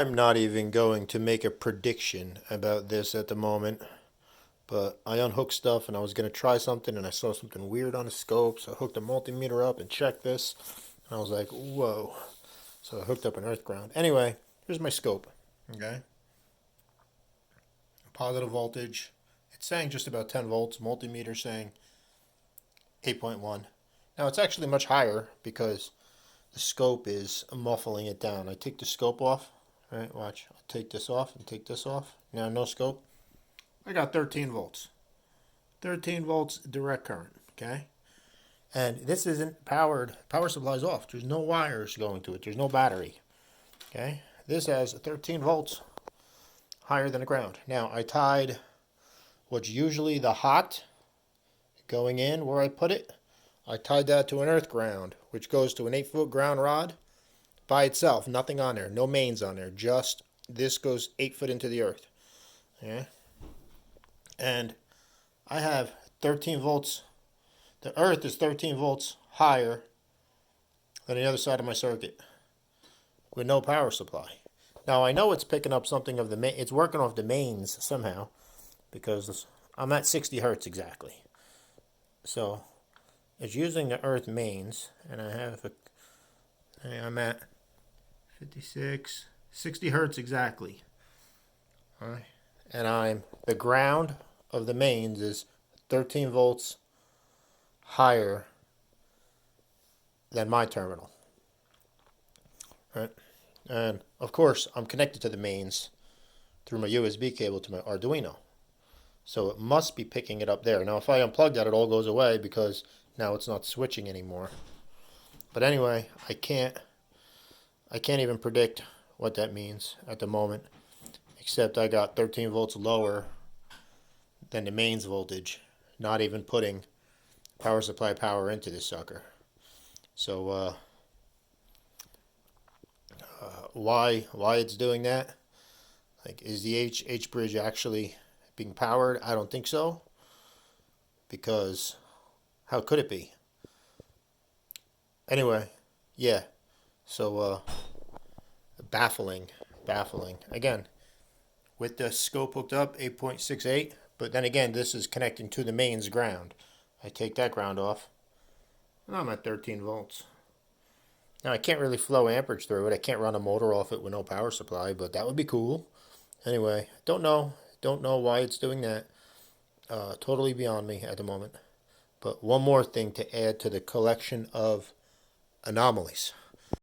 I'm not even going to make a prediction about this at the moment, but I unhooked stuff and I was going to try something and I saw something weird on the scope, so I hooked a multimeter up and checked this, and I was like, whoa. So I hooked up an earth ground. Anyway, here's my scope. Okay. Positive voltage. It's saying just about 10 volts. Multimeter saying 8.1. Now it's actually much higher because the scope is muffling it down. I take the scope off. Right, watch. I'll take this off and take this off. Now no scope. I got 13 volts. 13 volts direct current. Okay. And this isn't powered. Power supply's off. There's no wires going to it. There's no battery. Okay. This has 13 volts higher than the ground. Now I tied what's usually the hot going in where I put it. I tied that to an earth ground, which goes to an 8-foot ground rod by itself. Nothing on there. No mains on there. Just this goes 8 foot into the earth. Yeah. And I have 13 volts. The earth is 13 volts higher than the other side of my circuit with no power supply. Now I know it's picking up something of the main. It's working off the mains somehow because I'm at 60 hertz exactly. So it's using the earth mains, and I'm at 56, 60 hertz exactly. All right. And the ground of the mains is 13 volts higher than my terminal. Right? And of course, I'm connected to the mains through my USB cable to my Arduino. So it must be picking it up there. Now, if I unplug that, it all goes away because now it's not switching anymore. But anyway, I can't even predict what that means at the moment, except I got 13 volts lower than the mains voltage, not even putting power supply power into this sucker. So why it's doing that? Like, is the H bridge actually being powered? I don't think so, because how could it be? Anyway, yeah. So baffling. Again, with the scope hooked up, 8.68. But then again, this is connecting to the mains ground. I take that ground off, and I'm at 13 volts. Now I can't really flow amperage through it. I can't run a motor off it with no power supply, but that would be cool. Anyway, don't know why it's doing that. Totally beyond me at the moment. But one more thing to add to the collection of anomalies.